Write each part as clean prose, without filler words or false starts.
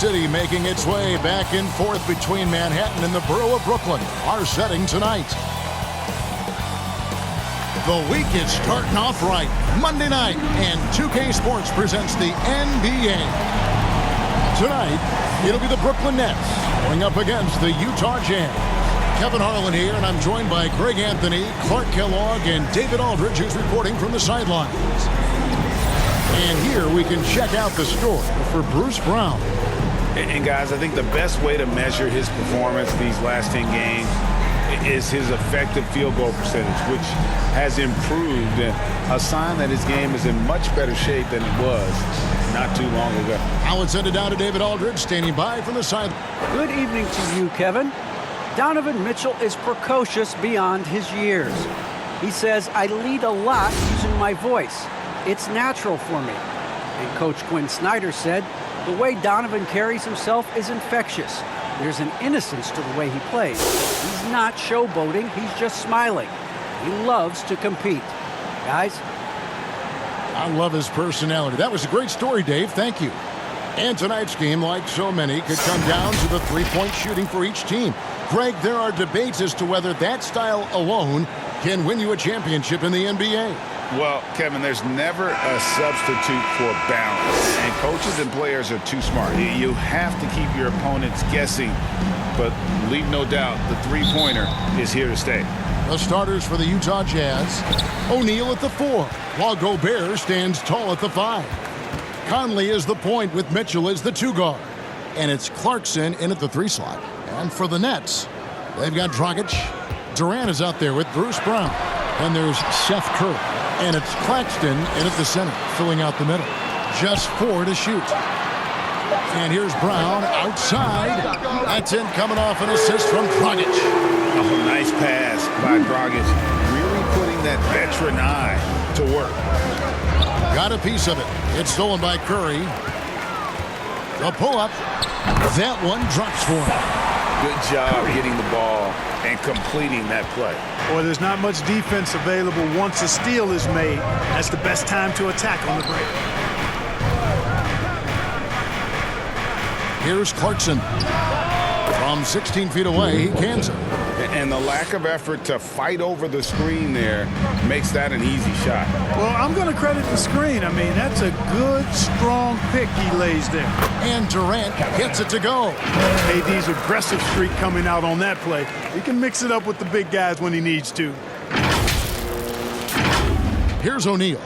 City making its way back and forth between Manhattan and the borough of Brooklyn. Our setting tonight. The week is starting off right. Monday night, and 2K Sports presents the NBA. Tonight, it'll be the Brooklyn Nets going up against the Utah Jazz. Kevin Harlan here, and I'm joined by Greg Anthony, Clark Kellogg, and David Aldridge, who's reporting from the sidelines. And here we can check out the score for Bruce Brown. And guys, I think the best way to measure his performance these last 10 games is his effective field goal percentage, which has improved, a sign that his game is in much better shape than it was not too long ago. Now let's send it down to David Aldridge, standing by from the side. Good evening to you, Kevin. Donovan Mitchell is precocious beyond his years. He says, I lead a lot using my voice. It's natural for me. And Coach Quinn Snyder said, the way Donovan carries himself is infectious. There's an innocence to the way he plays. He's not showboating, he's just smiling. He loves to compete. Guys? I love his personality. That was a great story, Dave. Thank you. And tonight's game, like so many, could come down to the three-point shooting for each team. Greg, there are debates as to whether that style alone can win you a championship in the NBA. Well, Kevin, there's never a substitute for balance, and coaches and players are too smart. You have to keep your opponents guessing, but leave no doubt the three-pointer is here to stay. The starters for the Utah Jazz, O'Neal at the 4, while Gobert stands tall at the 5. Conley is the point with Mitchell as the 2 guard, and it's Clarkson in at the 3 slot. And for the Nets, they've got Dragic. Durant is out there with Bruce Brown, and there's Seth Curry. And it's Claxton in at the center, filling out the middle. Just 4 to shoot. And here's Brown outside. That's in, coming off an assist from Dragic. Oh, nice pass by Dragic. Really putting that veteran eye to work. Got a piece of it. It's stolen by Curry. The pull-up. That one drops for him. Good job getting the ball and completing that play. Boy, there's not much defense available once a steal is made. That's the best time to attack on the break. Here's Clarkson. From 16 feet away, he cans it. And the lack of effort to fight over the screen there makes that an easy shot. Well, I'm going to credit the screen. I mean, that's a good, strong pick he lays there. And Durant gets it to go. KD's aggressive streak coming out on that play. He can mix it up with the big guys when he needs to. Here's O'Neal.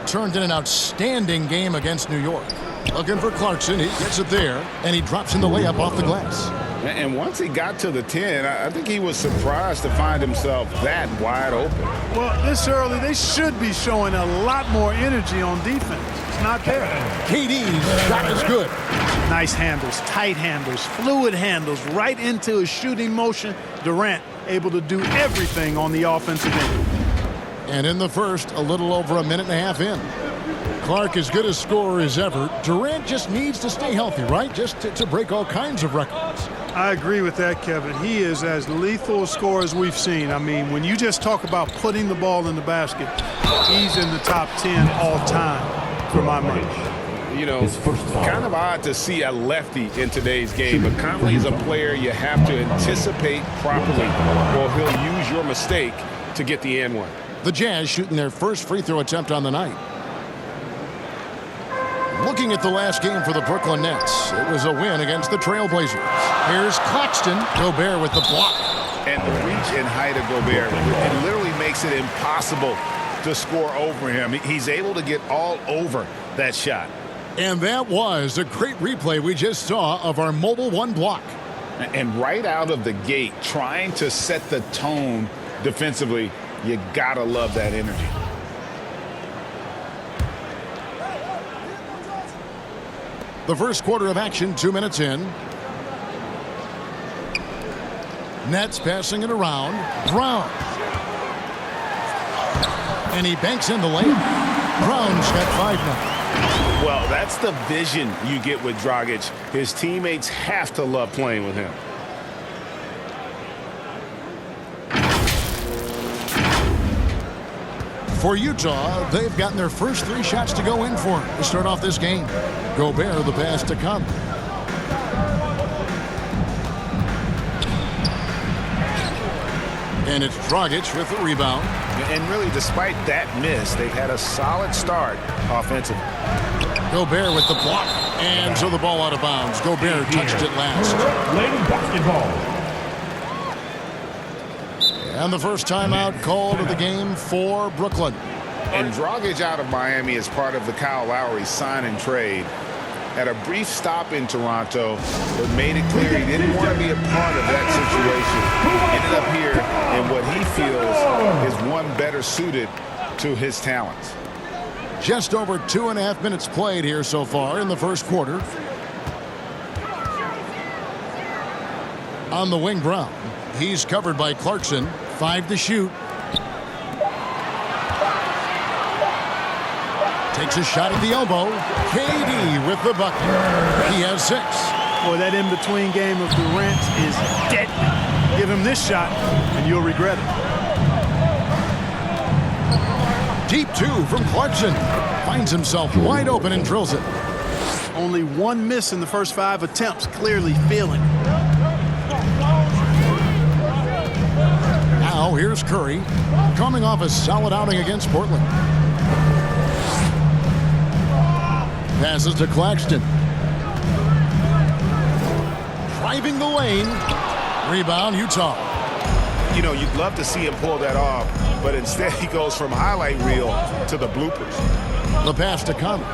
Turned in an outstanding game against New York. Looking for Clarkson. He gets it there, and he drops in the layup off the glass. And once he got to the 10, I think he was surprised to find himself that wide open. Well, this early, they should be showing a lot more energy on defense. It's not there. KD's shot is good. Nice handles, tight handles, fluid handles, right into his shooting motion. Durant able to do everything on the offensive end. And in the first, a little over a minute and a half in. Clark as good a scorer as ever. Durant just needs to stay healthy, right? Just to break all kinds of records. I agree with that, Kevin. He is as lethal a scorer as we've seen. I mean, when you just talk about putting the ball in the basket, he's in the top 10 all time for my money. You know, kind of odd to see a lefty in today's game, but Conley is a player you have to anticipate properly, or he'll use your mistake to get the and one. The Jazz shooting their first free throw attempt on the night. Looking at the last game for the Brooklyn Nets, it was a win against the Trailblazers. Here's Claxton. Gobert with the block. And the reach and height of Gobert, it literally makes it impossible to score over him. He's able to get all over that shot. And that was a great replay we just saw of our Mobile One block. And right out of the gate, trying to set the tone defensively, you gotta love that energy. The first quarter of action, 2 minutes in. Nets passing it around. Brown. And he banks in the lane. Brown's got 5 now. Well, that's the vision you get with Dragic. His teammates have to love playing with him. For Utah, they've gotten their first 3 shots to go in for to start off this game. Gobert the pass to Conley. And it's Dragic with the rebound. And really, despite that miss, they've had a solid start offensively. Gobert with the block. And so the ball out of bounds. Gobert touched it last. Lady basketball. And the first timeout called of the game for Brooklyn. And Dragic out of Miami is part of the Kyle Lowry sign and trade. Had a brief stop in Toronto, but made it clear he didn't want to be a part of that situation. Ended up here in what he feels is one better suited to his talents. Just over 2.5 minutes played here so far in the first quarter. On the wing, Brown. He's covered by Clarkson. 5 to shoot. Takes a shot at the elbow. KD with the bucket. He has 6. Boy, that in-between game of Durant is deadly. Give him this shot, and you'll regret it. Deep 2 from Clarkson. Finds himself wide open and drills it. Only 1 miss in the first 5 attempts. Clearly feeling it. Now here's Curry, coming off a solid outing against Portland. Passes to Claxton. Driving the lane. Rebound, Utah. You know, you'd love to see him pull that off, but instead he goes from highlight reel to the bloopers. The pass to Conley.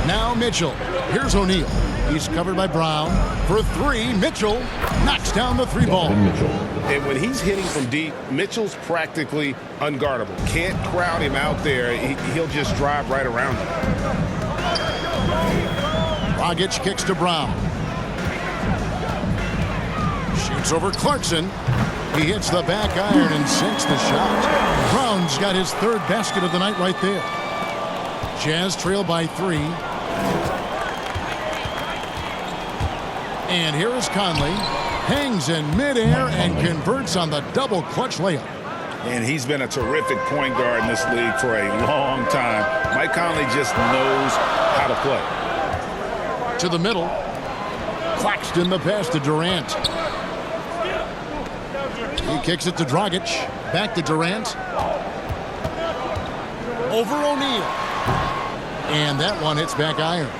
Now Mitchell. Here's O'Neal. He's covered by Brown. For 3, Mitchell knocks down the 3-ball. And when he's hitting from deep, Mitchell's practically unguardable. Can't crowd him out there. He'll just drive right around him. Dragic kicks to Brown. Shoots over Clarkson. He hits the back iron and sinks the shot. Brown's got his 3rd basket of the night right there. Jazz trail by 3. And here is Conley. Hangs in midair and converts on the double clutch layup. And he's been a terrific point guard in this league for a long time. Mike Conley just knows how to play. To the middle. Claxton the pass to Durant. He kicks it to Dragic. Back to Durant. Over O'Neal. And that one hits back iron.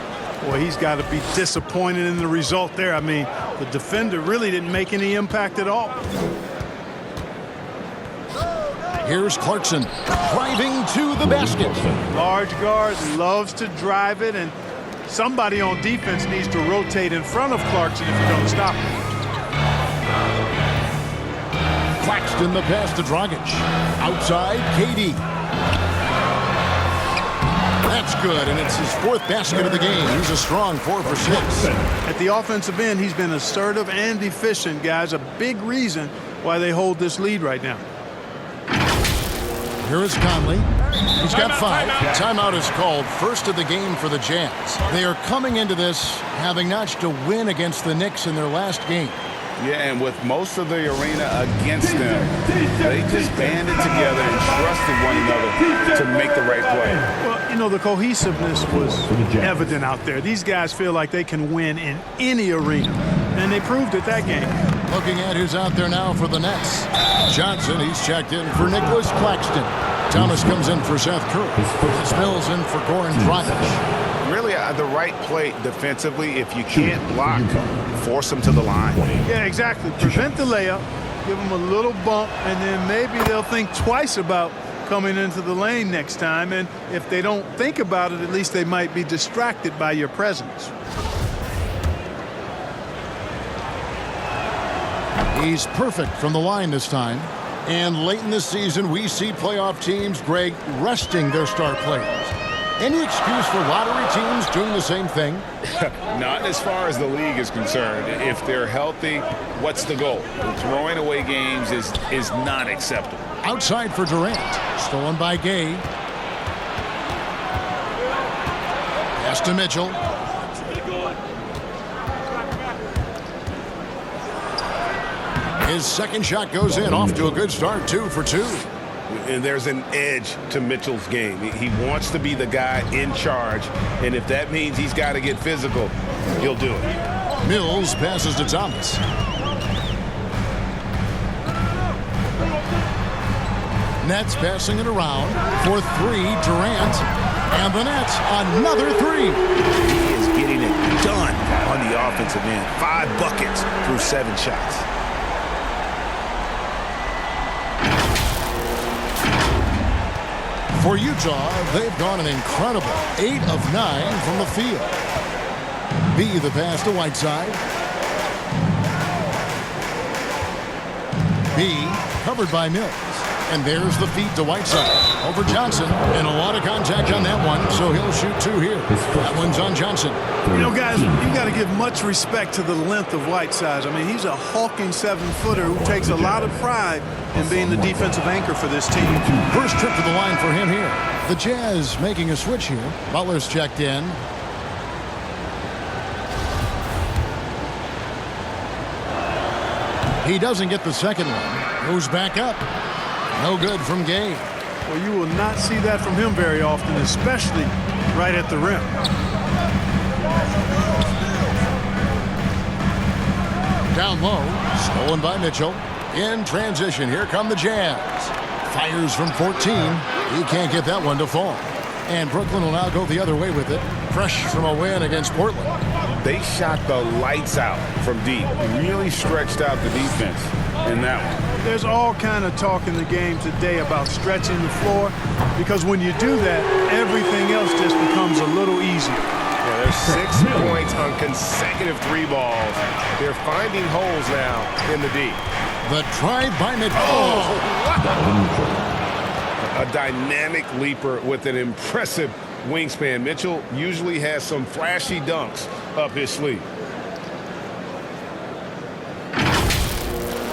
Boy, he's got to be disappointed in the result there. I mean, the defender really didn't make any impact at all. Here's Clarkson driving to the basket. Large guard loves to drive it, and somebody on defense needs to rotate in front of Clarkson if you don't stop him. Claxton the pass to Dragic. Outside, KD. That's good, and it's his 4th basket of the game. He's a strong 4 for 6. At the offensive end, he's been assertive and efficient, guys. A big reason why they hold this lead right now. Here is Conley. He's got 5. Timeout is called, first of the game for the Jazz. They are coming into this having notched a win against the Knicks in their last game. Yeah, and with most of the arena against them, they just banded together and trusted one another to make the right play. Well, you know, the cohesiveness was evident out there. These guys feel like they can win in any arena, and they proved it that game. Looking at who's out there now for the Nets. Johnson, he's checked in for Nicholas Claxton. Thomas comes in for Seth Curry. Spills in for Goran Dragic. Really, the right play defensively. If you can't block, force them to the line. Yeah, exactly. Prevent the layup, give them a little bump, and then maybe they'll think twice about coming into the lane next time. And if they don't think about it, at least they might be distracted by your presence. He's perfect from the line this time. And late in the season, we see playoff teams, Greg, resting their star players. Any excuse for lottery teams doing the same thing? Not as far as the league is concerned. If they're healthy, what's the goal? Throwing away games is not acceptable. Outside for Durant. Stolen by Gay. Pass to Mitchell. His second shot goes in, off to a good start, 2 for 2. And there's an edge to Mitchell's game. He wants to be the guy in charge, and if that means he's got to get physical, he'll do it. Mills passes to Thomas. Nets passing it around for three. Durant. And the Nets, another three. He is getting it done on the offensive end. 5 buckets through 7 shots. For Utah, they've gone an incredible 8 of 9 from the field. B, the pass to Whiteside. B, covered by Mills. And there's the feed to Whiteside. Over Johnson. And a lot of contact on that one, so he'll shoot 2 here. That one's on Johnson. You know, guys, you got to give much respect to the length of Whiteside. I mean, he's a hulking 7-footer who takes a lot of pride in being the defensive anchor for this team. First trip to the line for him here. The Jazz making a switch here. Butler's checked in. He doesn't get the second one. Goes back up. No good from Gay. Well, you will not see that from him very often, especially right at the rim. Down low. Stolen by Mitchell. In transition, here come the Jazz. Fires from 14. He can't get that one to fall. And Brooklyn will now go the other way with it. Fresh from a win against Portland. They shot the lights out from deep. Really stretched out the defense in that one. There's all kind of talk in the game today about stretching the floor, because when you do that, everything else just becomes a little easier. Yeah, there's 6 points on consecutive 3 balls. They're finding holes now in the D. The drive by Mitchell. A dynamic leaper with an impressive wingspan. Mitchell usually has some flashy dunks up his sleeve.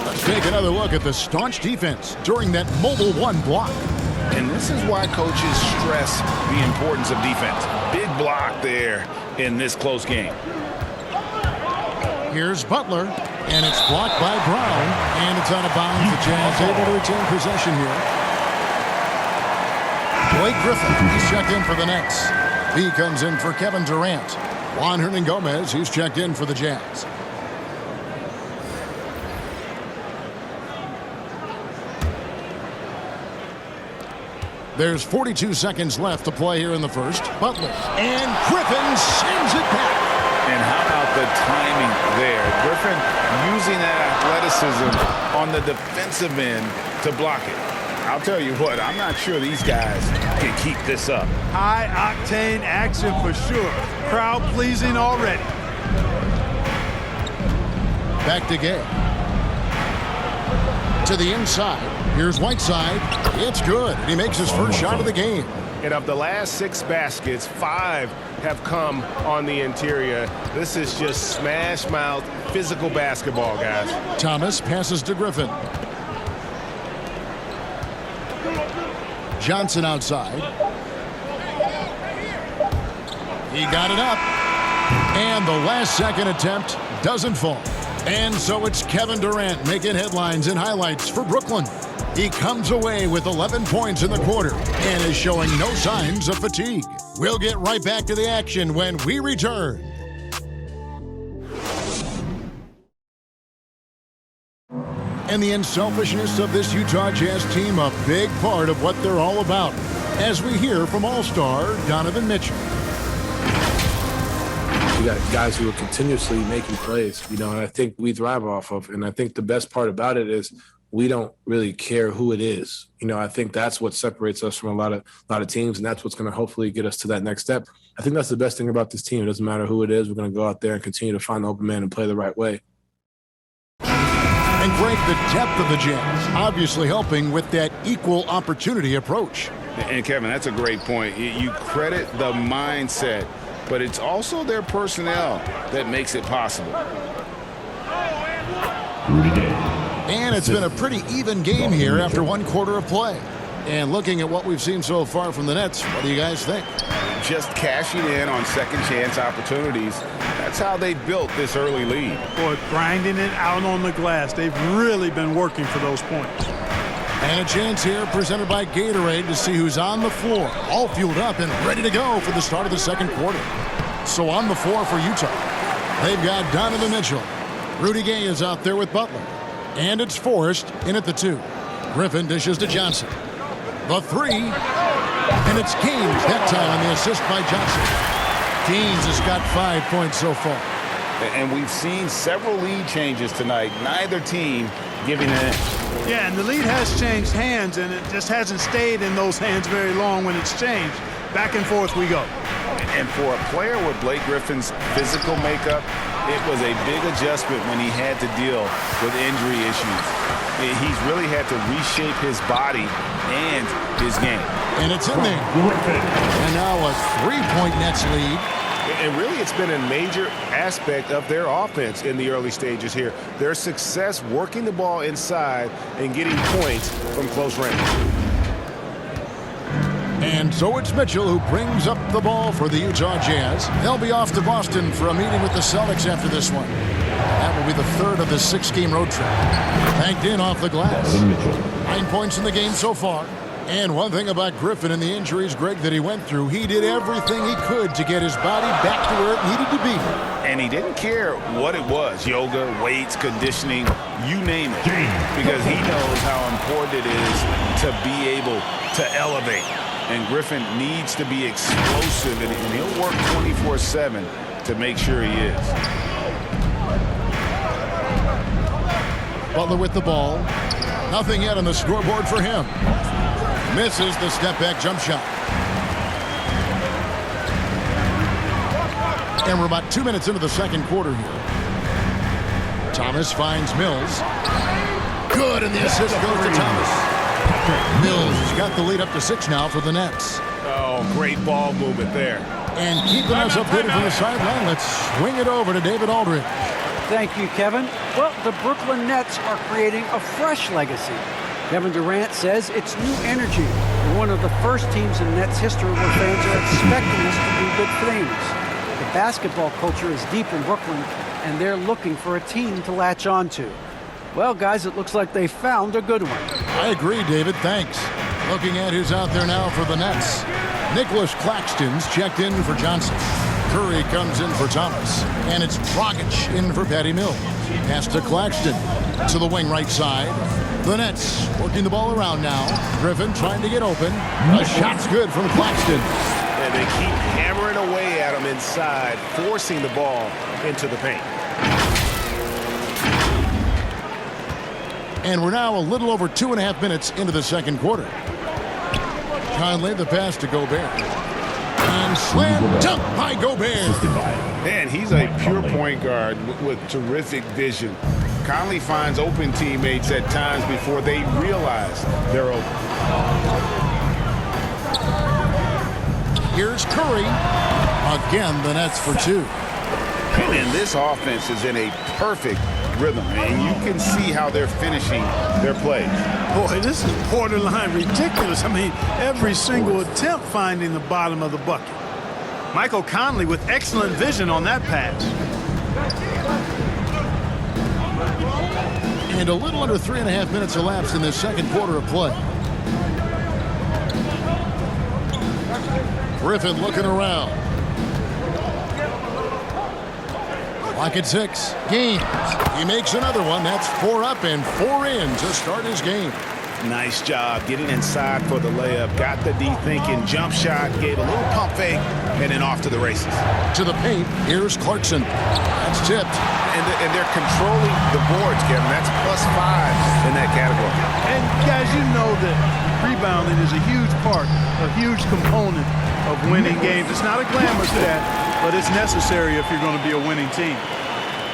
Let's take another look at the staunch defense during that mobile 1 block. And this is why coaches stress the importance of defense. Big block there in this close game. Here's Butler, and it's blocked by Brown, and it's out of bounds. The Jazz able to retain possession here. Blake Griffin, he's checked in for the Nets. He comes in for Kevin Durant. Juan Hernangomez, he's checked in for the Jazz. There's 42 seconds left to play here in the first. Butler, and Griffin sends it back. And how about the timing there? Griffin using that athleticism on the defensive end to block it. I'll tell you what, I'm not sure these guys can keep this up. High-octane action for sure. Crowd-pleasing already. Back to Gay. To the inside. Here's Whiteside. It's good. He makes his first shot of the game. And of the last 6 baskets, 5 have come on the interior. This is just smash-mouth physical basketball, guys. Thomas passes to Griffin. Johnson outside. He got it up. And the last second attempt doesn't fall. And so it's Kevin Durant making headlines and highlights for Brooklyn. He comes away with 11 points in the quarter and is showing no signs of fatigue. We'll get right back to the action when we return. And the unselfishness of this Utah Jazz team, a big part of what they're all about, as we hear from All-Star Donovan Mitchell. We got guys who are continuously making plays, and I think we thrive off of. And I think the best part about it is we don't really care who it is. I think that's what separates us from a lot of teams, and that's what's going to hopefully get us to that next step. I think that's the best thing about this team. It doesn't matter who it is. We're going to go out there and continue to find the open man and play the right way. And Greg, the depth of the Jazz obviously helping with that equal opportunity approach. And Kevin, that's a great point. You credit the mindset, but it's also their personnel that makes it possible. And it's been a pretty even game here after 1 quarter of play. And looking at what we've seen so far from the Nets, what do you guys think? Just cashing in on second chance opportunities. That's how they built this early lead. Boy, grinding it out on the glass. They've really been working for those points. And a chance here presented by Gatorade to see who's on the floor, all fueled up and ready to go for the start of the second quarter. So on the floor for Utah, they've got Donovan Mitchell. Rudy Gay is out there with Butler. And it's Forrest in at the 2. Griffin dishes to Johnson. The three. And it's Gaines that time on the assist by Johnson. Gaines has got 5 points so far. And we've seen several lead changes tonight. Neither team giving in. Yeah, and the lead has changed hands, and it just hasn't stayed in those hands very long when it's changed. Back and forth we go. And for a player with Blake Griffin's physical makeup, it was a big adjustment when he had to deal with injury issues. He's really had to reshape his body and his game. And it's in there. And now a 3-point Nets lead. And really, it's been a major aspect of their offense in the early stages here. Their success working the ball inside and getting points from close range. And so it's Mitchell who brings up the ball for the Utah Jazz. They'll be off to Boston for a meeting with the Celtics after this one. That will be the third of the 6-game road trip. Banked in off the glass. 9 points in the game so far. And one thing about Griffin and the injuries, Greg, that he went through, he did everything he could to get his body back to where it needed to be. And he didn't care what it was, yoga, weights, conditioning, you name it, because he knows how important it is to be able to elevate. And Griffin needs to be explosive, and he'll work 24/7 to make sure he is. Butler with the ball. Nothing yet on the scoreboard for him. Misses the step-back jump shot. And we're about 2 minutes into the second quarter here. Thomas finds Mills. Good, and the assist goes to Thomas. Mills has got the lead up to 6 now for the Nets. Oh, great ball movement there. And keeping us updated from the sideline, let's swing it over to David Aldridge. Thank you, Kevin. Well, the Brooklyn Nets are creating a fresh legacy. Kevin Durant says it's new energy. We're one of the first teams in Nets history where fans are expecting us to do good things. The basketball culture is deep in Brooklyn, and they're looking for a team to latch on to. Well, guys, it looks like they found a good one. I agree, David. Thanks. Looking at who's out there now for the Nets. Nicholas Claxton's checked in for Johnson. Curry comes in for Thomas. And it's Dragic in for Patty Mills. Pass to Claxton. To the wing right side. The Nets working the ball around now. Griffin trying to get open. A shot's good from Claxton. And they keep hammering away at him inside, forcing the ball into the paint. And we're now a little over 2.5 minutes into the second quarter. Conley, the pass to Gobert. And slam dunk by Gobert. Man, he's a pure point guard with terrific vision. Conley finds open teammates at times before they realize they're open. Here's Curry. Again, the Nets for 2. And this offense is in a perfect rhythm, and you can see how they're finishing their plays. Boy, this is borderline ridiculous. I mean, every single attempt finding the bottom of the bucket. Michael Conley with excellent vision on that pass. And a little under 3.5 minutes elapsed in this second quarter of play. Griffin looking around. Clock at 6. Gaines. He makes another one. That's 4 up and 4 in to start his game. Nice job getting inside for the layup. Got the deep thinking jump shot, gave a little pump fake, and then off to the races. To the paint. Here's Clarkson. That's tipped. And they're controlling the boards, Kevin. That's +5 in that category. And guys, you know that rebounding is a huge part, a huge component of winning games. It's not a glamour stat, but it's necessary if you're going to be a winning team.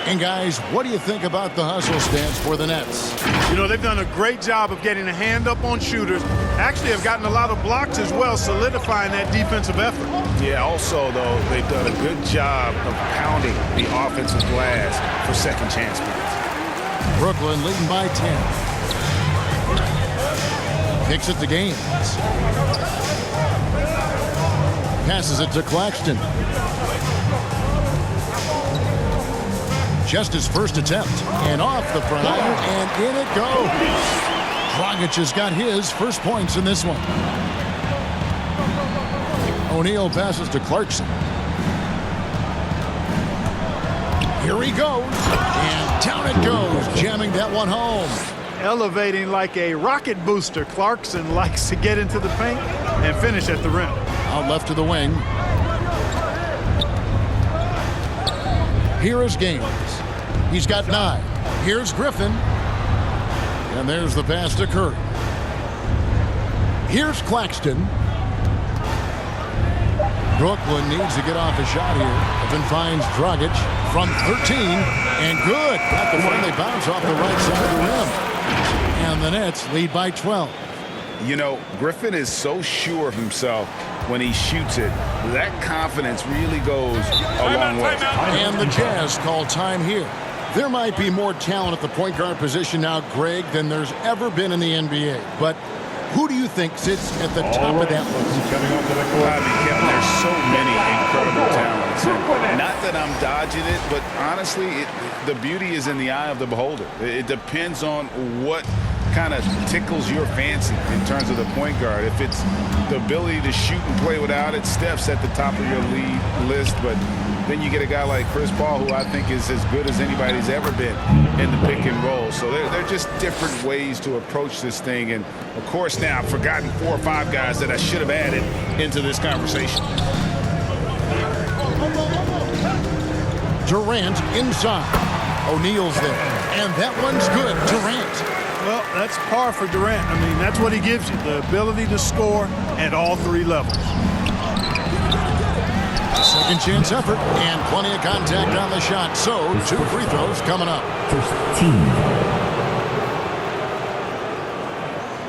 And guys, what do you think about the hustle stance for the Nets? You know, they've done a great job of getting a hand up on shooters. Actually have gotten a lot of blocks as well, solidifying that defensive effort. Yeah, also, though, they've done a good job of pounding the offensive glass for second chance points. Brooklyn leading by 10. Kicks it to Gaines. Passes it to Claxton. Just his first attempt. And off the front iron, and in it goes. Dragic has got his first points in this one. O'Neal passes to Clarkson. Here he goes. And down it goes, jamming that one home. elevating like a rocket booster. Clarkson likes to get into the paint and finish at the rim. Out left to the wing. Here is Gaines. He's got 9. Here's Griffin. And there's the pass to Curry. Here's Claxton. Brooklyn needs to get off a shot here. Griffin finds Dragic from 13. And good. Got the finally bounce off the right side of the rim. And the Nets lead by 12. You know, Griffin is so sure of himself when he shoots it. That confidence really goes a long way. And the Jazz call time here. There might be more talent at the point guard position now, Greg, than there's ever been in the NBA. But who do you think sits at the top of that list? I mean, Kevin, there's so many incredible talents. And not that I'm dodging it, but honestly, the beauty is in the eye of the beholder. It depends on what kind of tickles your fancy in terms of the point guard. If it's the ability to shoot and play without it, Steph's at the top of your lead list. But then you get a guy like Chris Paul, who I think is as good as anybody's ever been in the pick and roll. So they're just different ways to approach this thing. And, of course, now I've forgotten 4 or 5 guys that I should have added into this conversation. Durant inside. O'Neal's there. And that one's good. Durant. Well, that's par for Durant. I mean, that's what he gives you, the ability to score at all 3 levels. Second chance effort and plenty of contact on the shot. So 2 free throws coming up.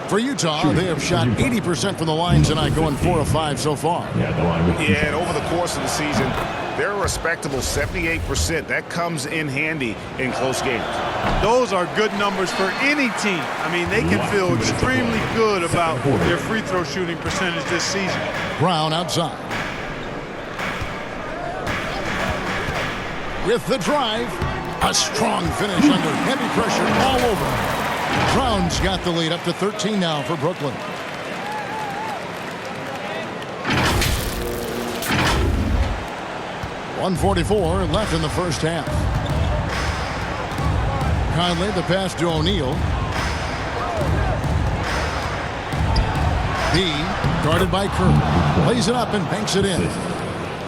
For Utah, they have shot 80% from the line tonight, going 4 of 5 so far. Yeah, and over the course of the season, they're a respectable 78%. That comes in handy in close games. Those are good numbers for any team. I mean, they can feel extremely good about their free throw shooting percentage this season. Brown outside. With the drive, a strong finish under heavy pressure all over. Brown's got the lead up to 13 now for Brooklyn. .144 left in the first half. Conley, the pass to O'Neal. B, guarded by Curry. Lays it up and banks it in.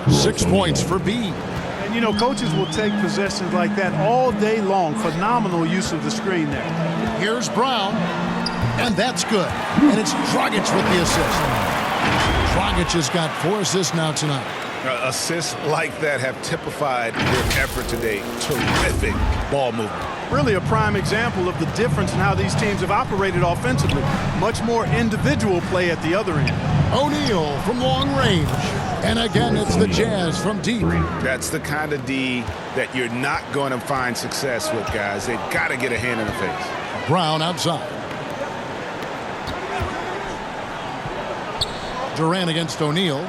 6 points for B. And, you know, coaches will take possessions like that all day long. Phenomenal use of the screen there. Here's Brown, and that's good. And it's Dragic with the assist. Dragic has got 4 assists now tonight. Assists like that have typified their effort today. Terrific ball movement. Really a prime example of the difference in how these teams have operated offensively. Much more individual play at the other end. O'Neal from long range. And again, it's the Jazz from deep. That's the kind of D that you're not going to find success with, guys. They've got to get a hand in the face. Brown outside. Durant against O'Neal.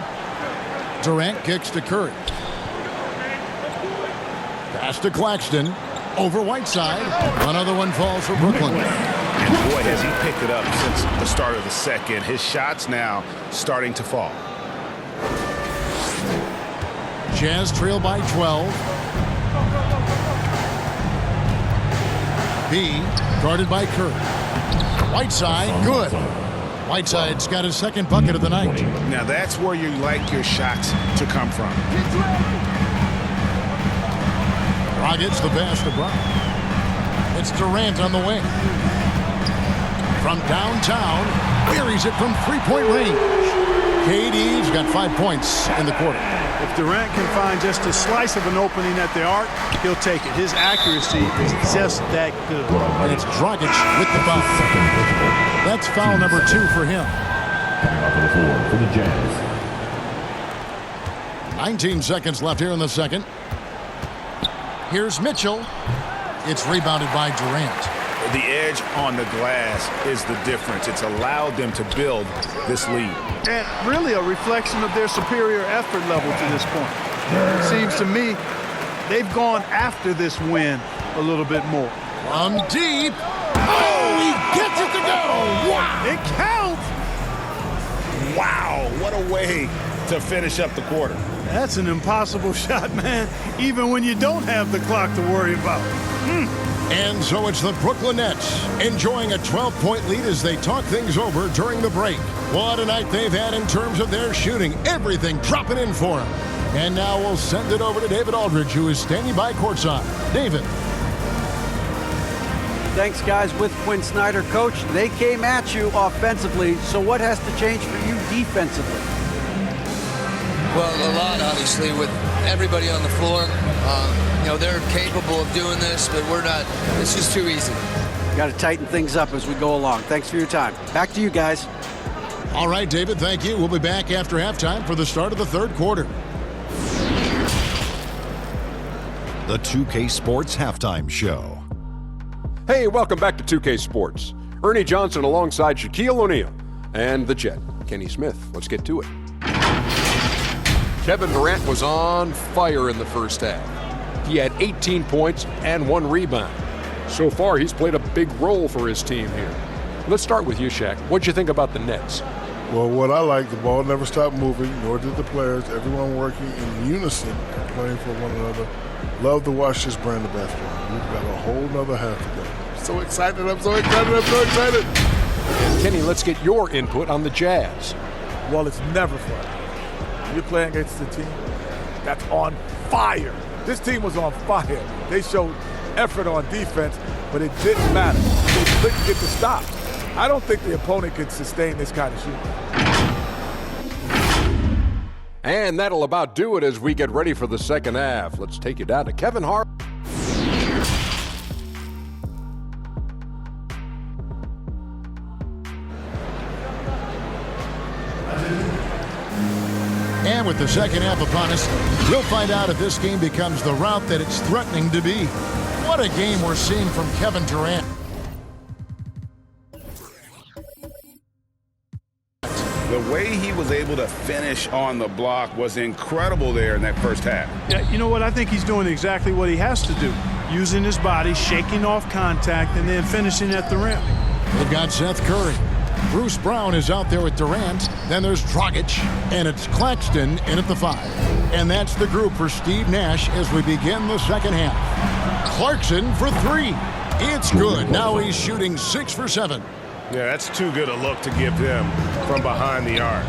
Durant kicks to Curry. Pass to Claxton. Over Whiteside. Another one falls for Brooklyn. And boy, has he picked it up since the start of the second. His shots now starting to fall. Jazz trail by 12. B, guarded by Curry. Whiteside, good. Whiteside's got his second bucket of the night. Now that's where you like your shots to come from. Dragic's the pass to Brown. It's Durant on the wing. From downtown, buries it from 3-point range. KD's got 5 points in the quarter. If Durant can find just a slice of an opening at the arc, he'll take it. His accuracy is just that good. And it's Dragic with the foul. That's foul number 2 for him. Coming off of the floor for the Jazz. 19 seconds left here in the second. Here's Mitchell. It's rebounded by Durant. The edge on the glass is the difference. It's allowed them to build this lead. And really a reflection of their superior effort level to this point. It seems to me they've gone after this win a little bit more. From deep. Oh, he gets it to go. Wow. It counts. Wow, what a way to finish up the quarter. That's an impossible shot, man, even when you don't have the clock to worry about. And so it's the Brooklyn Nets enjoying a 12-point lead as they talk things over during the break. What a night they've had in terms of their shooting. Everything dropping in for them. And now we'll send it over to David Aldridge, who is standing by courtside. David. Thanks, guys. With Quinn Snyder, Coach, they came at you offensively. So what has to change for you defensively? Well, a lot, obviously, with everybody on the floor. They're capable of doing this, but we're not. It's just too easy. Got to tighten things up as we go along. Thanks for your time. Back to you guys. All right, David, thank you. We'll be back after halftime for the start of the third quarter. The 2K Sports Halftime Show. Hey, welcome back to 2K Sports. Ernie Johnson alongside Shaquille O'Neal and the Jet, Kenny Smith. Let's get to it. Kevin Durant was on fire in the first half. He had 18 points and 1 rebound. So far, he's played a big role for his team here. Let's start with you, Shaq. What'd you think about the Nets? Well, what I like, the ball never stopped moving, nor did the players. Everyone working in unison, playing for one another. Love to watch this brand of basketball. We've got a whole nother half to go. So excited, I'm so excited, I'm so excited. And Kenny, let's get your input on the Jazz. Well, it's never fun. You're playing against a team that's on fire. This team was on fire. They showed effort on defense, but it didn't matter. They couldn't get the stop. I don't think the opponent could sustain this kind of shooting. And that'll about do it as we get ready for the second half. Let's take you down to Kevin Hart. And with the second half upon us, we'll find out if this game becomes the route that it's threatening to be. What a game we're seeing from Kevin Durant. The way he was able to finish on the block was incredible there in that first half. Yeah, you know what? I think he's doing exactly what he has to do. Using his body, shaking off contact, and then finishing at the rim. They've got Seth Curry. Bruce Brown is out there with Durant. Then there's Dragic, and it's Claxton in at the 5. And that's the group for Steve Nash as we begin the second half. Clarkson for 3. It's good. Now he's shooting 6 for 7. Yeah, that's too good a look to give them from behind the arc.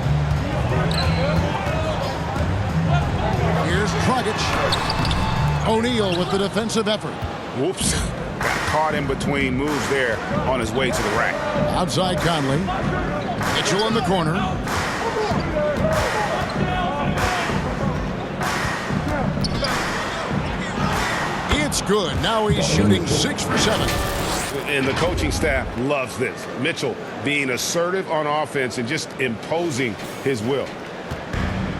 Here's Dragic. O'Neal with the defensive effort. Whoops. Got caught in between moves there on his way to the rack. Outside Conley. Mitchell in the corner. It's good. Now he's shooting 6 for 7. And the coaching staff loves this. Mitchell being assertive on offense and just imposing his will.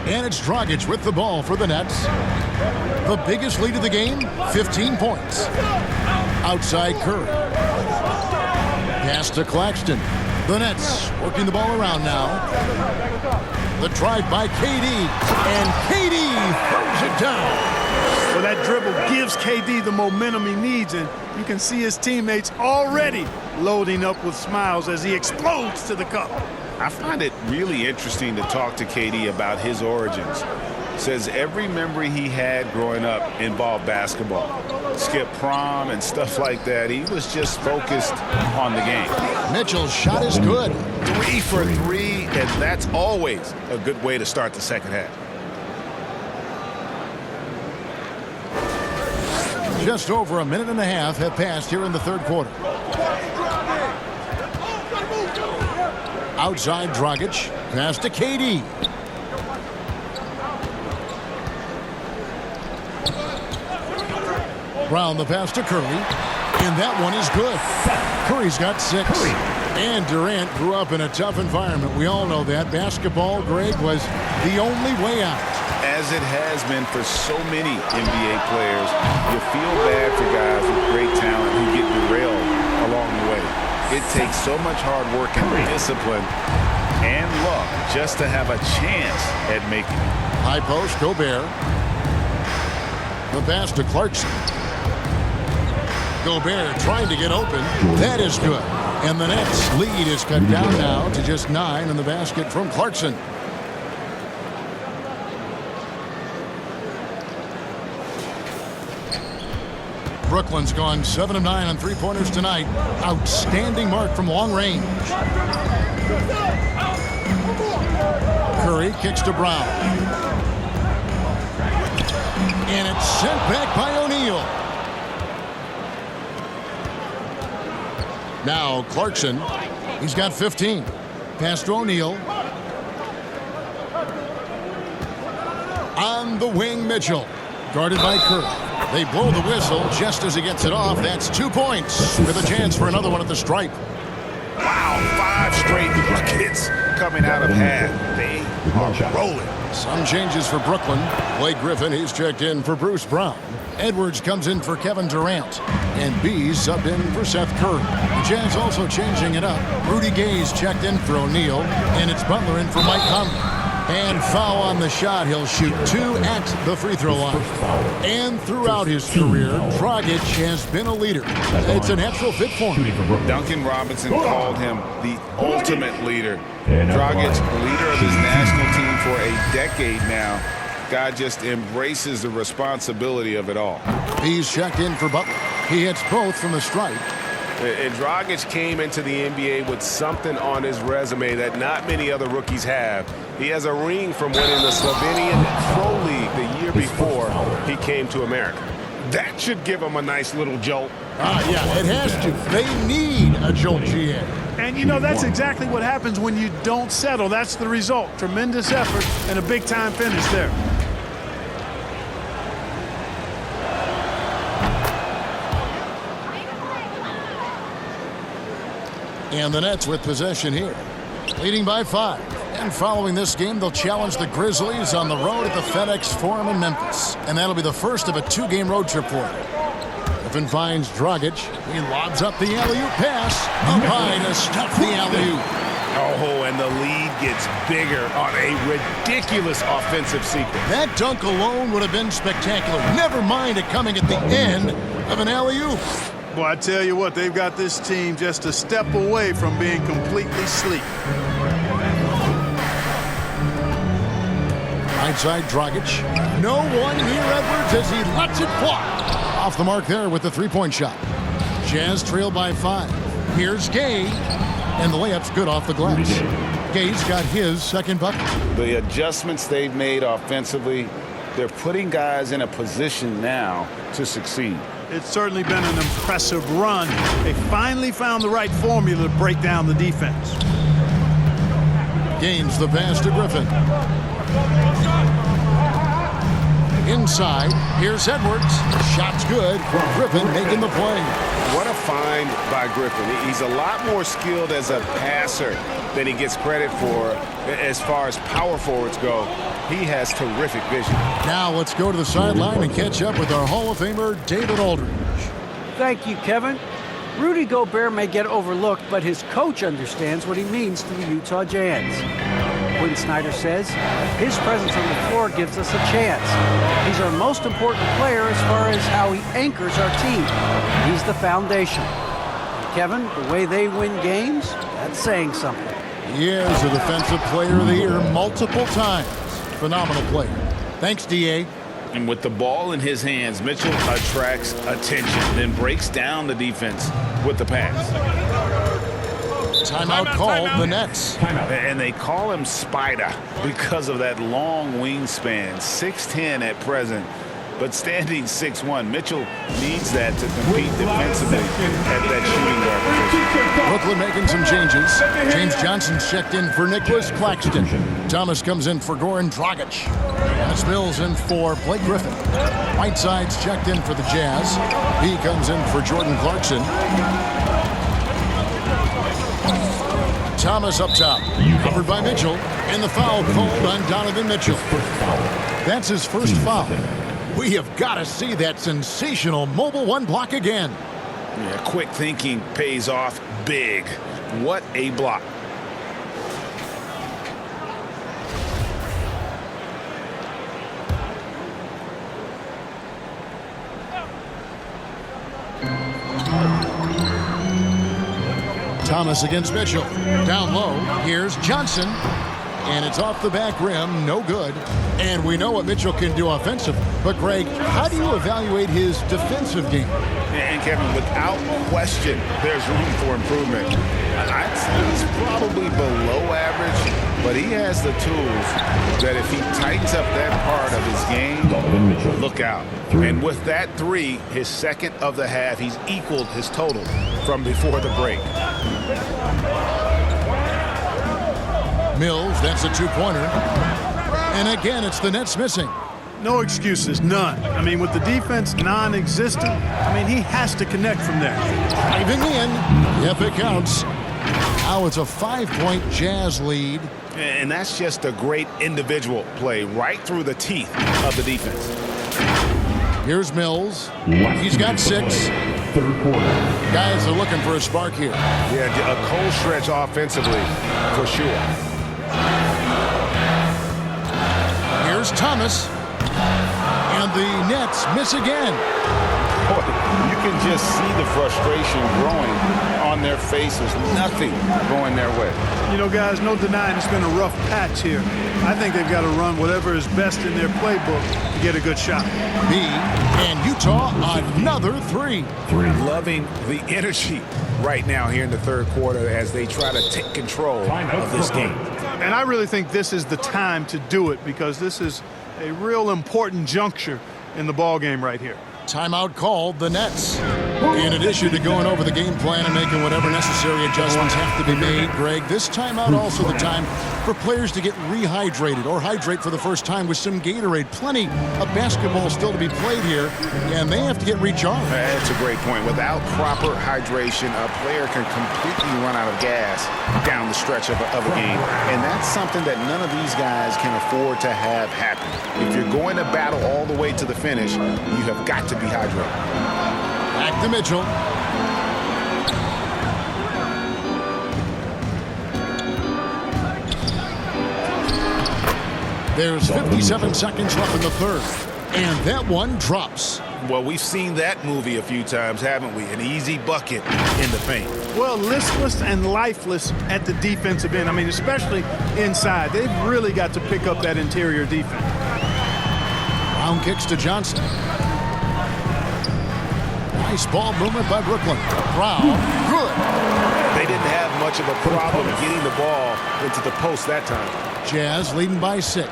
And it's Dragic with the ball for the Nets. The biggest lead of the game, 15 points. Outside Curry. Pass to Claxton. The Nets working the ball around now. The drive by KD. And KD throws it down. Well, that dribble gives KD the momentum he needs, and you can see his teammates already loading up with smiles as he explodes to the cup. I find it really interesting to talk to KD about his origins. Says every memory he had growing up involved basketball. Skip prom and stuff like that. He was just focused on the game. Mitchell's shot is good. 3 for 3, and that's always a good way to start the second half. Just over a minute and a half have passed here in the third quarter. Outside Dragic. Pass to KD. Brown the pass to Curry. And that one is good. Curry's got 6. And Durant grew up in a tough environment. We all know that. Basketball, Greg, was the only way out. As it has been for so many NBA players, you feel bad for guys with great talent who get derailed along the way. It takes so much hard work and discipline and luck just to have a chance at making it. High post, Gobert. The pass to Clarkson. Gobert trying to get open. That is good. And the Nets lead is cut down now to just 9 in the basket from Clarkson. Brooklyn's gone 7 of 9 on three-pointers tonight. Outstanding mark from long range. Curry kicks to Brown. And it's sent back by O'Neal. Now Clarkson. He's got 15. Pass to O'Neal. On the wing, Mitchell. Guarded by Curry. They blow the whistle just as he gets it off. That's 2 points with a chance for another one at the stripe. Wow, 5 straight buckets coming out of half. They are rolling. Some changes for Brooklyn. Blake Griffin, he's checked in for Bruce Brown. Edwards comes in for Kevin Durant. And Bees subbed in for Seth Curry. The Jazz also changing it up. Rudy Gay's checked in for O'Neal. And it's Butler in for Mike Conley. And foul on the shot. He'll shoot 2 at the free throw line. And throughout his career, Dragic has been a leader. It's a natural fit for him. Duncan Robinson called him the ultimate leader. Dragic, leader of his national team for a decade now. Guy just embraces the responsibility of it all. He's checked in for Butler. He hits both from the stripe. And Dragic came into the NBA with something on his resume that not many other rookies have. He has a ring from winning the Slovenian Pro League the year before he came to America. That should give him a nice little jolt. Yeah, it has to. They need a jolt, GA. And, you know, that's exactly what happens when you don't settle. That's the result. Tremendous effort and a big-time finish there. And the Nets with possession here, leading by 5. And following this game, they'll challenge the Grizzlies on the road at the FedEx Forum in Memphis. And that'll be the first of a 2-game road trip for them. Griffin finds Dragic. He lobs up the alley-oop pass. Up high to stuff the alley-oop. Oh, and the lead gets bigger on a ridiculous offensive sequence. That dunk alone would have been spectacular. Never mind it coming at the end of an alley-oop. Boy, I tell you what, they've got this team just a step away from being completely asleep. Right side, Dragic. No one near Edwards as he lets it fly. Off the mark there with the three-point shot. Jazz trail by 5. Here's Gay. And the layup's good off the glass. Gay's got his second bucket. The adjustments they've made offensively, they're putting guys in a position now to succeed. It's certainly been an impressive run. They finally found the right formula to break down the defense. Gains the pass to Griffin. Inside, here's Edwards. Shot's good. Griffin making the play. What a find by Griffin. He's a lot more skilled as a passer than he gets credit for as far as power forwards go. He has terrific vision. Now let's go to the sideline and catch up with our Hall of Famer, David Aldridge. Thank you, Kevin. Rudy Gobert may get overlooked, but his coach understands what he means to the Utah Jazz. Quinn Snyder says, his presence on the floor gives us a chance. He's our most important player as far as how he anchors our team. He's the foundation. Kevin, the way they win games, that's saying something. He is a Defensive Player of the Year multiple times. Phenomenal player. Thanks, D.A. And with the ball in his hands, Mitchell attracts attention, then breaks down the defense with the pass. Timeout called the Nets. And they call him Spider because of that long wingspan, 6'10" at present, but standing 6'1". Mitchell needs that to compete defensively at that shooting guard position. Brooklyn making some changes. James Johnson's checked in for Nicholas Claxton. Thomas comes in for Goran Dragic. Mills in for Blake Griffin. Whiteside's checked in for the Jazz. He comes in for Jordan Clarkson. Thomas up top, covered by Mitchell, and the foul called on Donovan Mitchell. That's his first foul. We have got to see that sensational mobile one block again. Yeah, quick thinking pays off big. What a block. Thomas against Mitchell. Down low, here's Johnson. And it's off the back rim, no good. And we know what Mitchell can do offensive. But, Greg, how do you evaluate his defensive game? And, Kevin, without question, there's room for improvement. I'd say he's probably below average, but he has the tools that if he tightens up that part of his game, look out. And with that three, his second of the half, he's equaled his total from before the break. Mills, that's a two-pointer. And again, it's the Nets missing. No excuses, none. I mean, with the defense non-existent, I mean, he has to connect from there. Driving in, if it counts. Now it's a 5-point Jazz lead. And that's just a great individual play right through the teeth of the defense. Here's Mills. He's got 6. Third quarter. Guys are looking for a spark here. Yeah, a cold stretch offensively, for sure. Here's Thomas. And the Nets miss again. Boy, you can just see the frustration growing on their faces. Nothing going their way. You know, guys, no denying it's been a rough patch here. I think they've got to run whatever is best in their playbook to get a good shot. B, and Utah, another 3. Loving the energy right now here in the third quarter as they try to take control of this game. And I really think this is the time to do it because this is a real important juncture in the ball game right here. Timeout called, the Nets. In addition to going over the game plan and making whatever necessary adjustments have to be made, Greg, this timeout also the time for players to get rehydrated or hydrate for the first time with some Gatorade. Plenty of basketball still to be played here, and they have to get recharged. That's a great point. Without proper hydration, a player can completely run out of gas down the stretch of a game, and that's something that none of these guys can afford to have happen. If you're going to battle all the way to the finish, you have got to be hydrated. Back to Mitchell. There's 57 seconds left in the third. And that one drops. Well, we've seen that movie a few times, haven't we? An easy bucket in the paint. Well, listless and lifeless at the defensive end. I mean, especially inside. They've really got to pick up that interior defense. Brown kicks to Johnson. Nice ball movement by Brooklyn. Brown, good. They didn't have much of a problem getting the ball into the post that time. Jazz leading by 6.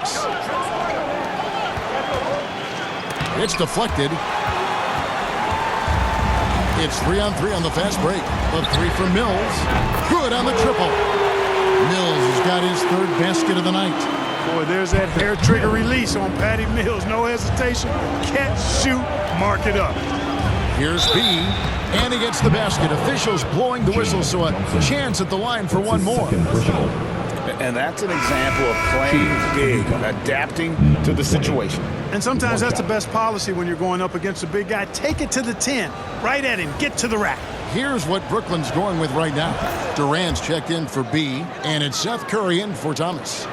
It's deflected. It's 3-on-3 on the fast break. The 3 from Mills. Good on the triple. Mills has got his third basket of the night. Boy, there's that hair trigger release on Patty Mills. No hesitation. Catch, shoot, mark it up. Here's B, and he gets the basket. Officials blowing the whistle, so a chance at the line for one more. And that's an example of playing big, adapting to the situation. And sometimes that's the best policy when you're going up against a big guy. Take it to the 10. Right at him. Get to the rack. Here's what Brooklyn's going with right now. Durant's checked in for B, and it's Seth Curry in for Thomas.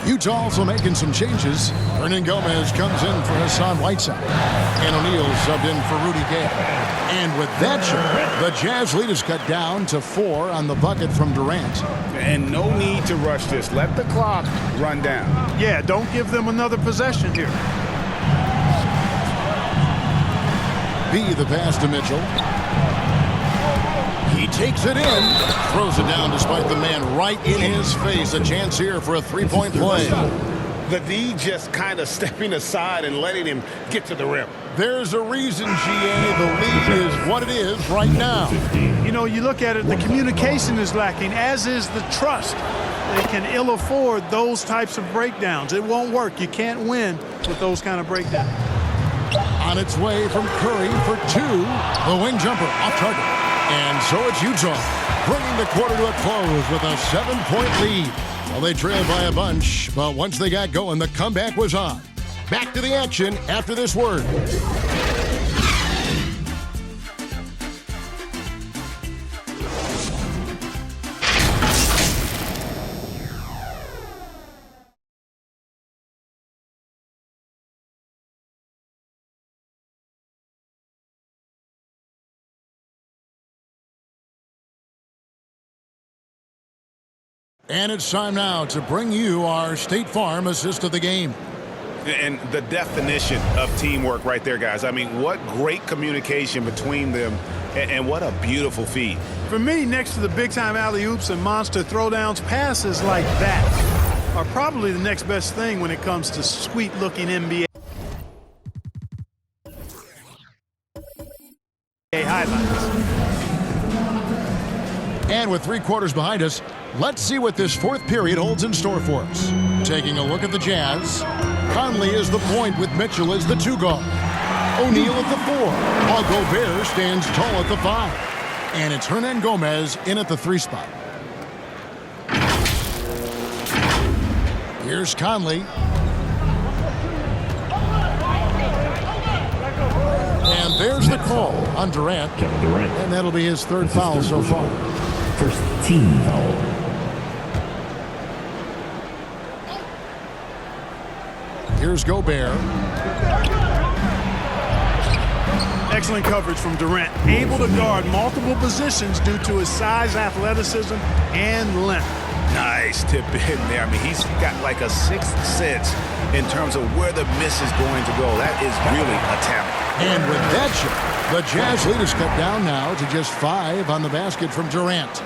Utah also making some changes. Hernan Gomez comes in for Hassan Whiteside. And O'Neal subbed in for Rudy Gay. And with that shot, the Jazz lead is cut down to 4 on the bucket from Durant. And no need to rush this. Let the clock run down. Yeah, don't give them another possession here. B, the pass to Mitchell. He takes it in, throws it down despite the man right in his face. A chance here for a three-point play. The D just kind of stepping aside and letting him get to the rim. There's a reason, GA, the lead is what it is right now. You know, you look at it, the communication is lacking, as is the trust. They can ill afford those types of breakdowns. It won't work. You can't win with those kind of breakdowns. On its way from Curry for 2. The wing jumper off target. And so it's Utah, bringing the quarter to a close with a 7-point lead. Well, they trailed by a bunch, but once they got going, the comeback was on. Back to the action after this word. And it's time now to bring you our State Farm assist of the game. And the definition of teamwork right there, guys. I mean, what great communication between them, and what a beautiful feed. For me, next to the big-time alley-oops and monster throwdowns, passes like that are probably the next best thing when it comes to sweet-looking NBA highlights. And with 3 quarters behind us, let's see what this 4th period holds in store for us. Taking a look at the Jazz, Conley is the point with Mitchell as the 2 guard. O'Neal at the 4, while Gobert stands tall at the 5. And it's Hernan Gomez in at the 3 spot. Here's Conley. And there's the call on Durant. Kevin Durant. And that'll be his 3rd foul so far. First team foul. Here's Gobert. Excellent coverage from Durant. Able to guard multiple positions due to his size, athleticism, and length. Nice tip in there. I mean, he's got like a 6th sense in terms of where the miss is going to go. That is really a talent. And with that shot, the Jazz lead is cut down now to just 5 on the basket from Durant.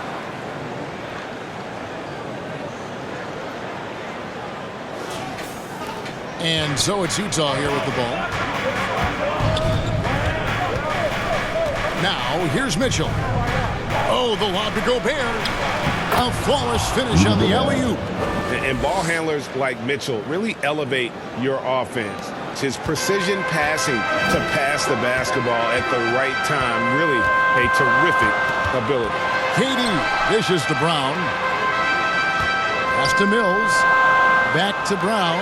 And so it's Utah here with the ball. Now, here's Mitchell. Oh, the lob to Gobert. A flawless finish on the alley-oop. And ball handlers like Mitchell really elevate your offense. It's his precision passing to pass the basketball at the right time. Really a terrific ability. KD dishes to Brown. Pass to Mills. Back to Brown.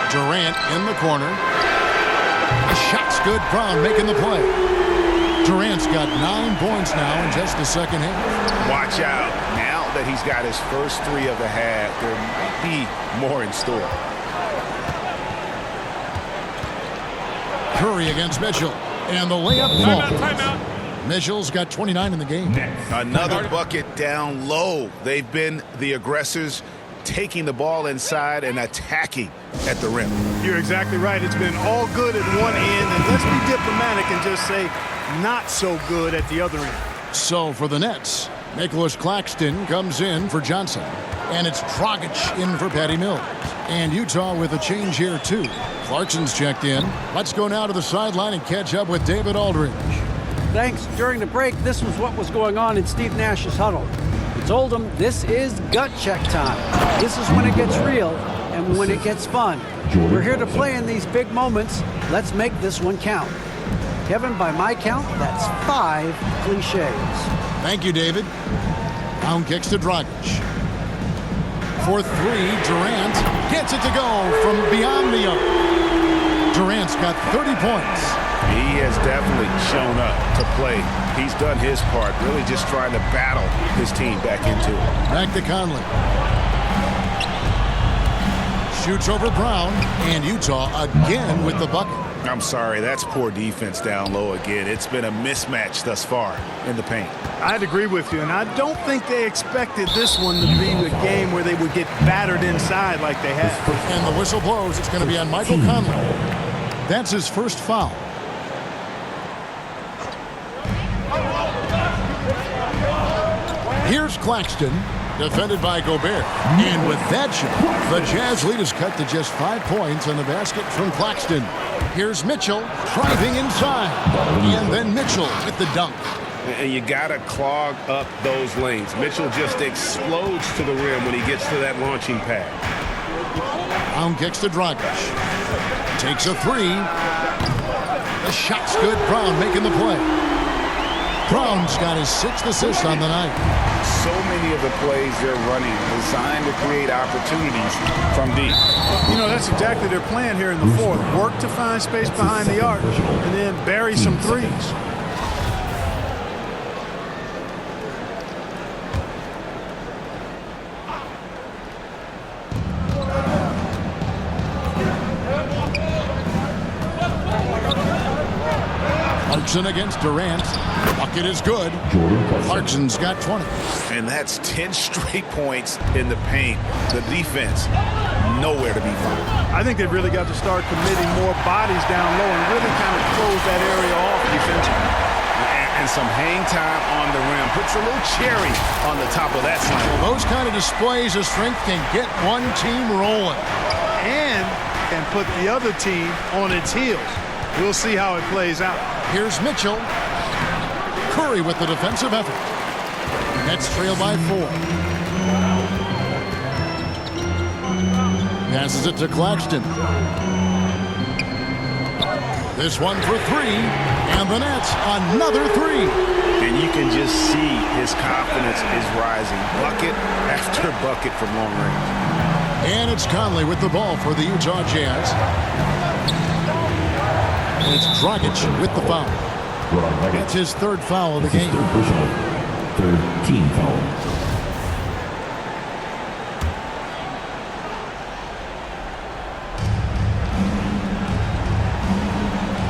Durant in the corner. The shot's good. Brown making the play. Durant's got 9 points now in just the second half. Watch out. Now that he's got his first 3 of the half, there might be more in store. Curry against Mitchell. And the layup falls. Timeout. Mitchell's got 29 in the game. Another bucket down low. They've been the aggressors, taking the ball inside and attacking at the rim. You're exactly right. It's been all good at one end, and let's be diplomatic and just say not so good at the other end. So for the Nets, Nicholas Claxton comes in for Johnson. And it's Dragic in for Patty Mills. And Utah with a change here, too. Clarkson's checked in. Let's go now to the sideline and catch up with David Aldridge. Thanks. During the break, this was what was going on in Steve Nash's huddle. He told him this is gut check time. This is when it gets real and when it gets fun. We're here to play in these big moments. Let's make this one count. Kevin, by my count, that's 5 cliches. Thank you, David. Down kicks to Dragic. For 3, Durant gets it to go from beyond the arc. Durant's got 30 points. He has definitely shown up to play. He's done his part, really just trying to battle his team back into it. Back to Conley. Shoots over Brown, and Utah again with the bucket. I'm sorry, that's poor defense down low again. It's been a mismatch thus far in the paint. I'd agree with you, and I don't think they expected this one to be the game where they would get battered inside like they have. And the whistle blows. It's going to be on Michael Conley. That's his first foul. Here's Claxton, defended by Gobert. And with that shot, the Jazz lead is cut to just 5 points on the basket from Claxton. Here's Mitchell driving inside. And then Mitchell with the dunk. And you got to clog up those lanes. Mitchell just explodes to the rim when he gets to that launching pad. Brown kicks to Dragic. Takes a 3. The shot's good. Brown making the play. Brown's got his 6th assist on the night. So many of the plays they're running designed to create opportunities from deep. You know, that's exactly their plan here in the 4th. Work to find space behind the arc and then bury some threes. Clarkson against Durant. A Bucket is good. Clarkson's got 20. And that's 10 straight points in the paint. The defense, nowhere to be found. I think they've really got to start committing more bodies down low and really kind of close that area off defensively. And some hang time on the rim. Puts a little cherry on the top of that sign. Well, those kind of displays of strength can get one team rolling. And can put the other team on its heels. We'll see how it plays out. Here's Mitchell. Curry with the defensive effort. Nets trail by 4. Passes it to Claxton. This one for 3, and the Nets another 3. And you can just see his confidence is rising. Bucket after bucket from long range. And it's Conley with the ball for the Utah Jazz. And it's Dragic with the foul. That's his 3rd foul of the game. Third team foul.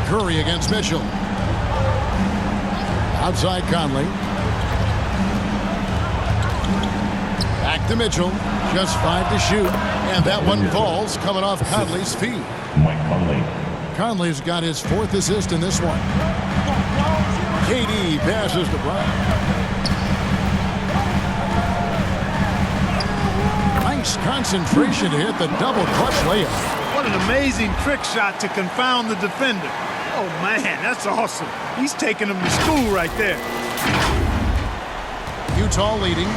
Curry against Mitchell. Outside Conley. Back to Mitchell. Just 5 to shoot. And that one falls coming off Conley's feet. Mike Conley. Conley's got his 4th assist in this one. KD passes to Brown. Nice concentration to hit the double clutch layup. What an amazing trick shot to confound the defender. Oh, man, that's awesome. He's taking him to school right there. Utah leading.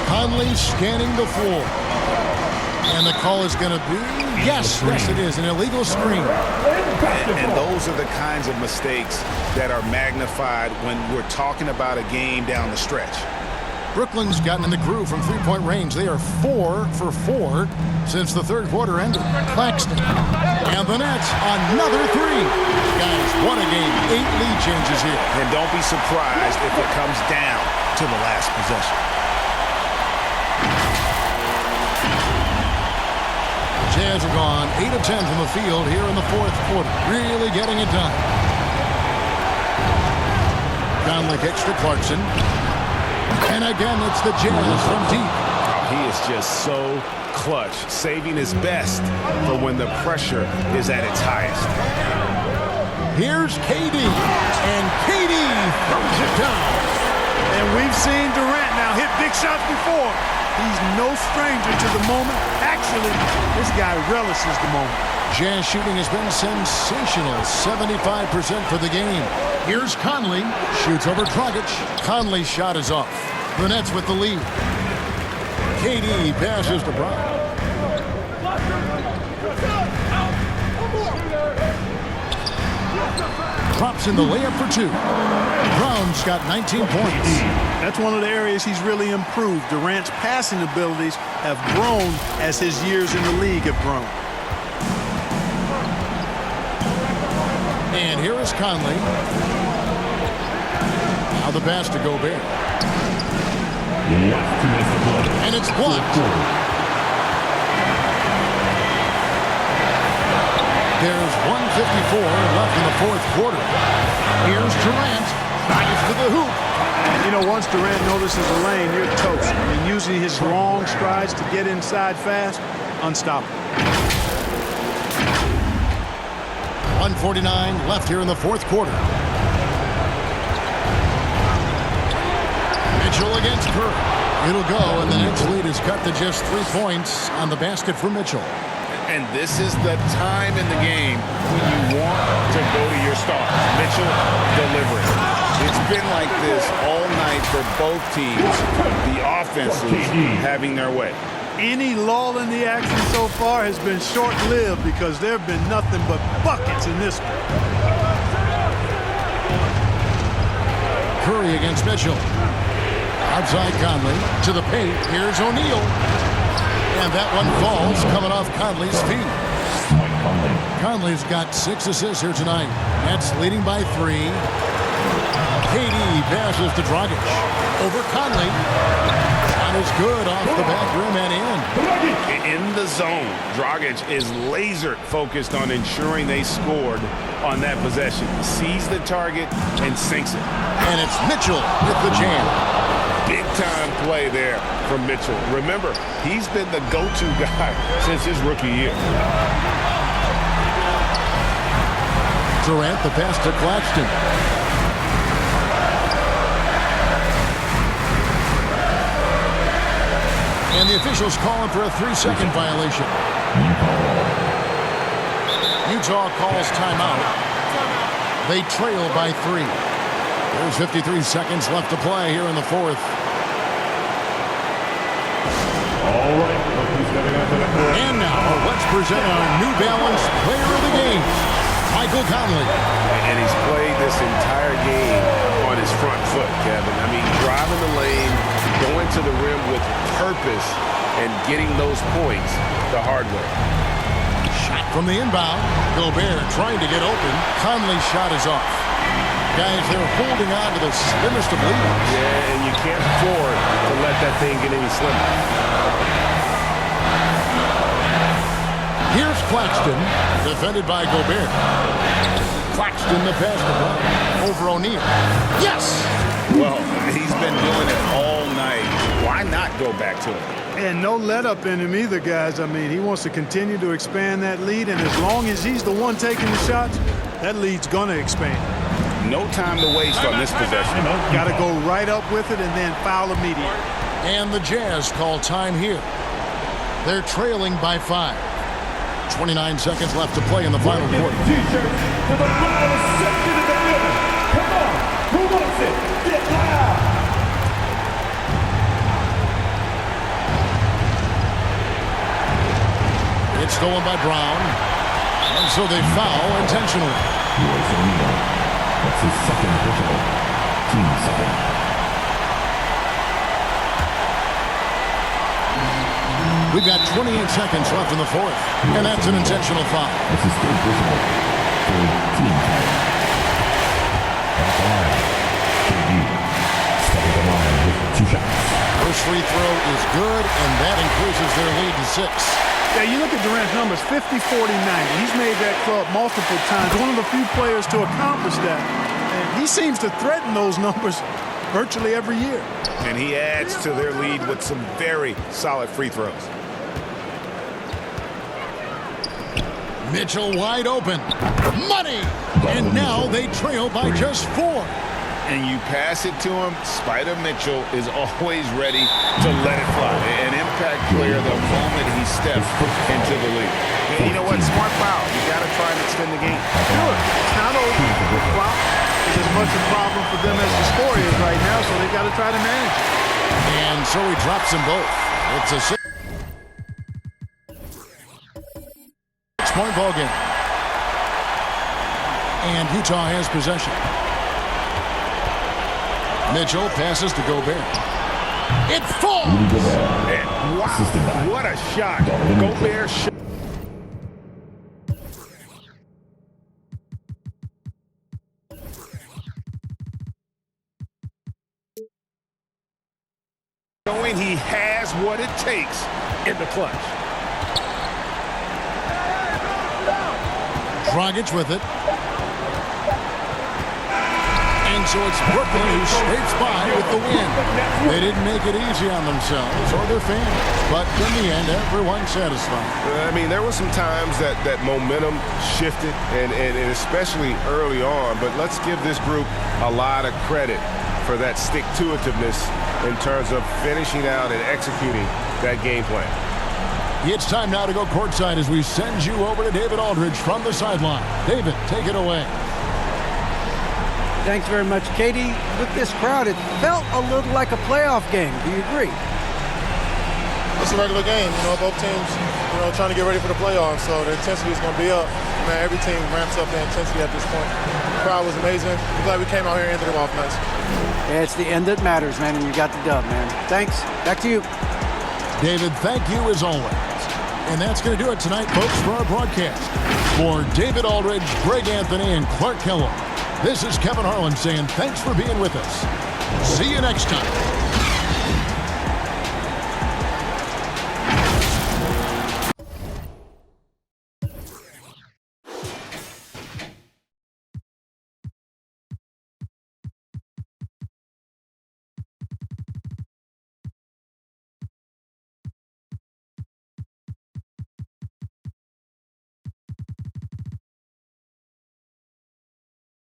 Conley scanning the floor. And the call is going to be, yes, it is, an illegal screen. And those are the kinds of mistakes that are magnified when we're talking about a game down the stretch. Brooklyn's gotten in the groove from 3-point range. They are 4 for 4 since the 3rd quarter ended. Claxton. And the Nets, another 3. Guys, what a game. 8 lead changes here. And don't be surprised if it comes down to the last possession. Jazz are gone 8 of 10 from the field here in the 4th quarter. Really getting it done. Conley kicks to Clarkson. And again, it's the Jazz from deep. He is just so clutch, saving his best for when the pressure is at its highest. Here's KD. And KD throws it down. And we've seen Durant now hit big shots before. He's no stranger to the moment. Actually, this guy relishes the moment. Jazz shooting has been sensational. 75% for the game. Here's Conley. Shoots over Dragic. Conley's shot is off. The Nets with the lead. KD passes to Brown. Drops in the layup for 2. Brown's got 19 points. That's one of the areas he's really improved. Durant's passing abilities have grown as his years in the league have grown. And here is Conley. Now the pass to Gobert. And it's blocked. There's 1:54 left in the 4th quarter. Here's Durant. Drives to the hoop. You know, once Durant notices a lane, you're toast. And using his long strides to get inside fast, unstoppable. 1:49 left here in the 4th quarter. Mitchell against Curry. It'll go, and the Nets lead is cut to just 3 points on the basket for Mitchell. And this is the time in the game when you want to go to your stars. Mitchell delivering. It's been like this all night for both teams. The offenses having their way. Any lull in the action so far has been short-lived because there have been nothing but buckets in this one. Curry against Mitchell. Outside Conley to the paint. Here's O'Neal. And that one falls coming off Conley's feet. Conley's got 6 assists here tonight. Nets leading by 3. KD passes to Dragic. Over Conley. shot is good off the back rim and in. In the zone, Dragic is laser focused on ensuring they scored on that possession. Sees the target and sinks it. And it's Mitchell with the jam. Big time play there from Mitchell. Remember, he's been the go-to guy since his rookie year. Durant, the pass to Claxton. And the officials calling for a 3-second violation. Utah calls timeout. They trail by 3. There's 53 seconds left to play here in the fourth. And now, let's present our New Balance Player of the Game, Michael Conley. And he's played this entire game on his front foot, Kevin. I mean, driving the lane, going to the rim with purpose, and getting those points the hard way. Shot from the inbound. Gobert trying to get open. Conley's shot is off. Guys, they're holding on to the slimmest of leads. Yeah, and you can't afford to let that thing get any slimmer. Here's Claxton, defended by Gobert. Claxton the pass to Brown. Over O'Neal. Yes! Well, he's been doing it all night. Why not go back to him? And no let up in him either, guys. I mean, he wants to continue to expand that lead, and as long as he's the one taking the shots, that lead's going to expand. No time to waste on this possession. Got to go right up with it and then foul immediately. And the Jazz call time here. They're trailing by 5. 29 seconds left to play in the final quarter. It's stolen by Brown. And so they foul intentionally. That's his second personal. Team second. We've got 28 seconds left in the fourth, and that's an intentional foul. That's his third personal. Third team foul. Back line. KD. Stepping the line with 2 shots. First free throw is good, and that increases their lead to 6. Yeah, you look at Durant's numbers, 50, 40, 90. He's made that club multiple times. One of the few players to accomplish that. And he seems to threaten those numbers virtually every year. And he adds to their lead with some very solid free throws. Mitchell wide open. Money! And now they trail by just 4. And you pass it to him, Spider Mitchell is always ready to let it fly. An impact player the moment he steps into the league. And you know what? Smart foul. You got to try and extend the game. Sure. Turnover clock is as much a problem for them as the score is right now, so they got to try to manage it. And so he drops them both. It's a 6-point ball game. And Utah has possession. Mitchell passes to Gobert. It falls! And wow, what a shot. Gobert shot. Showing he has what it takes in the clutch. Dragic with it. And so it's Brooklyn who scrapes by with the win. They didn't make it easy on themselves or their fans, but in the end, everyone's satisfied. I mean, there were some times that momentum shifted, and especially early on, but let's give this group a lot of credit for that stick-to-itiveness in terms of finishing out and executing that game plan. It's time now to go courtside as we send you over to David Aldridge from the sideline. David, take it away. Thanks very much, Katie. With this crowd, it felt a little like a playoff game. Do you agree? It's a regular game. You know, both teams, trying to get ready for the playoffs, so the intensity is going to be up. Man, every team ramps up their intensity at this point. The crowd was amazing. I'm glad we came out here and ended it off nice. Yeah, it's the end that matters, man, and you got the dub, man. Thanks. Back to you. David, thank you as always. And that's going to do it tonight, folks, for our broadcast. For David Aldridge, Greg Anthony, and Clark Kellogg, this is Kevin Harlan saying thanks for being with us. See you next time.